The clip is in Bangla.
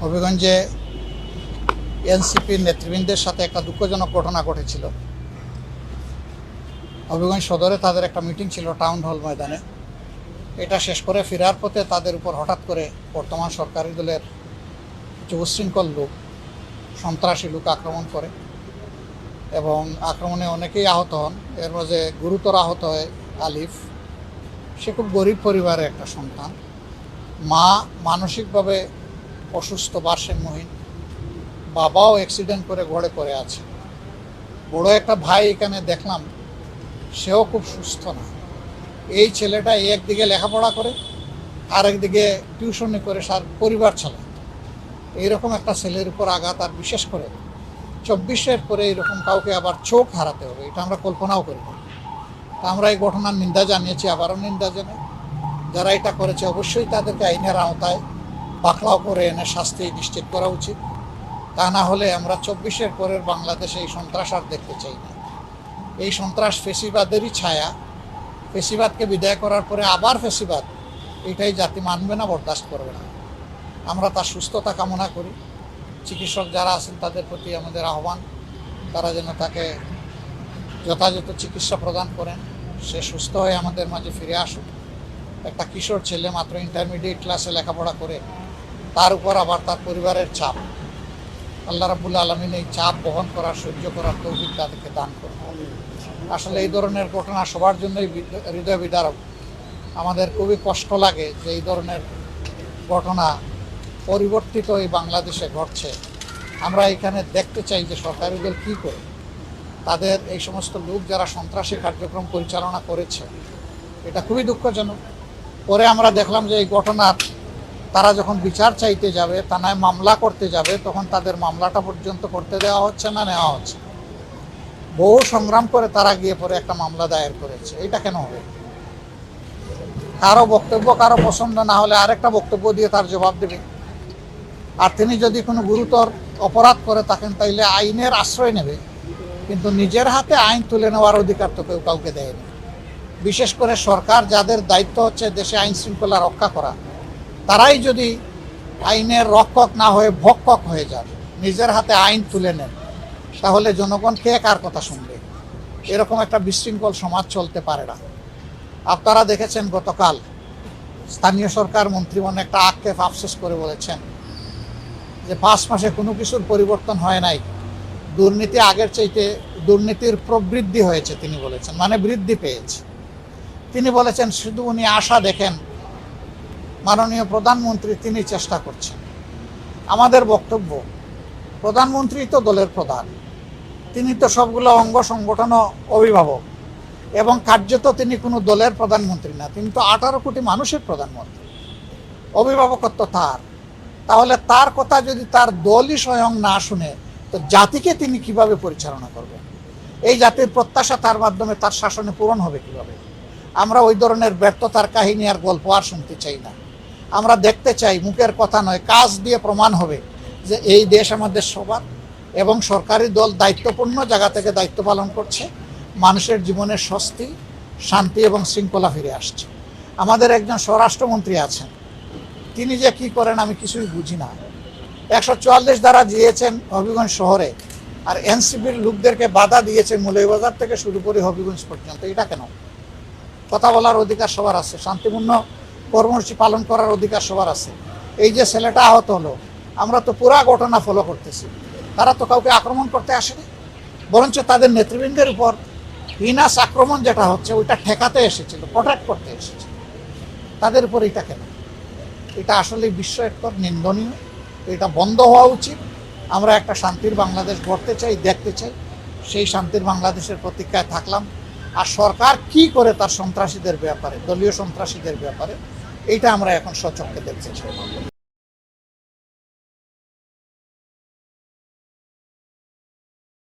হবিগঞ্জে এনসিপির নেতৃবৃন্দের সাথে একটা দুঃখজনক ঘটনা ঘটেছিল। হবিগঞ্জ সদরে তাদের একটা মিটিং ছিল টাউন হল ময়দানে। এটা শেষ করে ফেরার পথে তাদের উপর হঠাৎ করে বর্তমান সরকারি দলের কিছু উচ্ছৃঙ্খল লোক, সন্ত্রাসী লোক আক্রমণ করে এবং আক্রমণে অনেকেই আহত হন। এর মাঝে গুরুতর আহত হয় আলিফ। সে খুব গরিব পরিবারের একটা সন্তান। মা মানসিকভাবে অসুস্থ, ভারসাম্যহীন। বাবাও অ্যাক্সিডেন্ট করে ঘরে পড়ে আছে। বড় একটা ভাই এখানে দেখলাম, সেও খুব সুস্থ না। এই ছেলেটা একদিকে লেখাপড়া করে, আরেকদিকে টিউশনি করে সার পরিবার চালায়। এইরকম একটা ছেলের উপর আঘাত, আর বিশেষ করে 24-এর পরে এরকম কাউকে আবার চোখ হারাতে হবে, এটা আমরা কল্পনাও করি না। তা আমরা এই ঘটনার নিন্দা জানিয়েছি, আবারও নিন্দা জানাই। যারা এটা করেছে অবশ্যই তাদেরকে আইনের আওতায় পাকড়াও করে এনে শাস্তি নিশ্চিত করা উচিত। তা না হলে আমরা 24-এর পরের বাংলাদেশে এই সন্ত্রাস আর দেখতে চাই না। এই সন্ত্রাস ফেসিবাদেরই ছায়া। ফেসিবাদকে বিদায় করার পরে আবার ফেসিবাদ, এটাই জাতি মানবে না, বরদাস্ত করবে না। আমরা তার সুস্থতা কামনা করি। চিকিৎসক যারা আছেন তাদের প্রতি আমাদের আহ্বান, তারা যেন তাকে যথাযথ চিকিৎসা প্রদান করেন, সে সুস্থ হয়ে আমাদের মাঝে ফিরে আসুক। একটা কিশোর ছেলে মাত্র ইন্টারমিডিয়েট ক্লাসে লেখাপড়া করে, তার উপর আবার তার পরিবারের চাপ। আল্লাহ রাব্বুল আলামিন এই চাপ বহন করার, সহ্য করার তৌফিক তাদেরকে দান করুন। আসলে এই ধরনের ঘটনা সবার জন্যই হৃদয় বিদারক। আমাদের খুবই কষ্ট লাগে যে এই ধরনের ঘটনা পরিবর্তিত এই বাংলাদেশে ঘটছে। আমরা এখানে দেখতে চাই যে সরকারি দল কী করে তাদের এই সমস্ত লোক যারা সন্ত্রাসী কার্যক্রম পরিচালনা করেছে। এটা খুবই দুঃখজনক। পরে আমরা দেখলাম যে এই ঘটনার তারা যখন বিচার চাইতে যাবে, থানায় মামলা করতে যাবে, তখন তাদের মামলাটা পর্যন্ত করতে দেওয়া হচ্ছে না, নেওয়া হচ্ছে। বহু সংগ্রাম করে তারা গিয়ে পরে একটা মামলা দায়ের করেছে। এটা কেন হবে? কারো বক্তব্য কারো পছন্দ না হলে আরেকটা বক্তব্য দিয়ে তার জবাব দেবে। আর তিনি যদি কোনো গুরুতর অপরাধ করে থাকেন তাইলে আইনের আশ্রয় নেবে, কিন্তু নিজের হাতে আইন তুলে নেওয়ার অধিকার তো কেউ কাউকে দেয়নি। বিশেষ করে সরকার, যাদের দায়িত্ব হচ্ছে দেশে আইন শৃঙ্খলা রক্ষা করা, তারাই যদি আইনের রক্ষক না হয়ে ভক্ষক হয়ে যান, নিজের হাতে আইন তুলে নেন, তাহলে জনগণ কে কার কথা শুনবে? এরকম একটা বিশৃঙ্খল সমাজ চলতে পারে না। আপনারা দেখেছেন গতকাল স্থানীয় সরকার মন্ত্রীগণ একটা আক্ষেপ আফসোস করে বলেছেন যে 5 মাসে কোনো কিছুর পরিবর্তন হয় নাই, দুর্নীতি আগের চাইতে দুর্নীতির প্রবৃদ্ধি হয়েছে তিনি বলেছেন, মানে বৃদ্ধি পেয়েছে। তিনি বলেছেন শুধু উনি আশা দেখেন, মাননীয় প্রধানমন্ত্রী তিনি চেষ্টা করছেন। আমাদের বক্তব্য, প্রধানমন্ত্রী তো দলের প্রধান, তিনি তো সবগুলো অঙ্গ সংগঠন অভিভাবক, এবং কার্যত তিনি কোনো দলের প্রধানমন্ত্রী না, তিনি তো 18 কোটি মানুষের প্রধানমন্ত্রী। অভিভাবকত্ব তার। তাহলে তার কথা যদি তার দলই স্বয়ং না শুনে, তো জাতিকে তিনি কিভাবে পরিচালনা করবেন? এই জাতির প্রত্যাশা তার মাধ্যমে তার শাসনে পূরণ হবে কিভাবে? আমরা ওই ধরনের ব্যর্থতার কাহিনী আর গল্প আর শুনতে চাই না। আমরা দেখতে চাই, মুখের কথা নয়, কাজ দিয়ে প্রমাণ হবে যে এই দেশ আমাদের সবার, এবং সরকারি দল দায়িত্বপূর্ণ জায়গা থেকে দায়িত্ব পালন করছে। মানুষের জীবনের স্বস্তি, শান্তি এবং শৃঙ্খলা ফিরে আসছে। আমাদের একজন স্বরাষ্ট্রমন্ত্রী আছেন, তিনি যে কি করেন আমি কিছুই বুঝি না। 144 ধারা দিয়েছেন হবিগঞ্জ শহরে, আর এনসিপির লোকদেরকে বাধা দিয়েছে মৌলভীবাজার থেকে শুরু করে হবিগঞ্জ পর্যন্ত। এটা কেন? কথা বলার অধিকার সবার আছে, শান্তিপূর্ণ কর্মসূচি পালন করার অধিকার সবার আছে। এই যে ছেলেটা আহত হলো, আমরা তো পুরা ঘটনা ফলো করতেছি। তারা তো কাউকে আক্রমণ করতে আসেনি, বরঞ্চ তাদের নেতৃবৃন্দের উপর হিনাস আক্রমণ যেটা হচ্ছে ওইটা ঠেকাতে এসেছিল, প্রোটেক্ট করতে এসেছিল। তাদের উপর এটা কেন? এটা আসলে বিস্ময়কর, নিন্দনীয়। এটা বন্ধ হওয়া উচিত। আমরা একটা শান্তির বাংলাদেশ গড়তে চাই, দেখতে চাই। সেই শান্তির বাংলাদেশের প্রতীক্ষায় থাকলাম। আর সরকার কি করে তার সন্ত্রাসীদের ব্যাপারে, দলীয় সন্ত্রাসীদের ব্যাপারে, এইটা আমরা এখন সচক্ষে দেখতে চাই।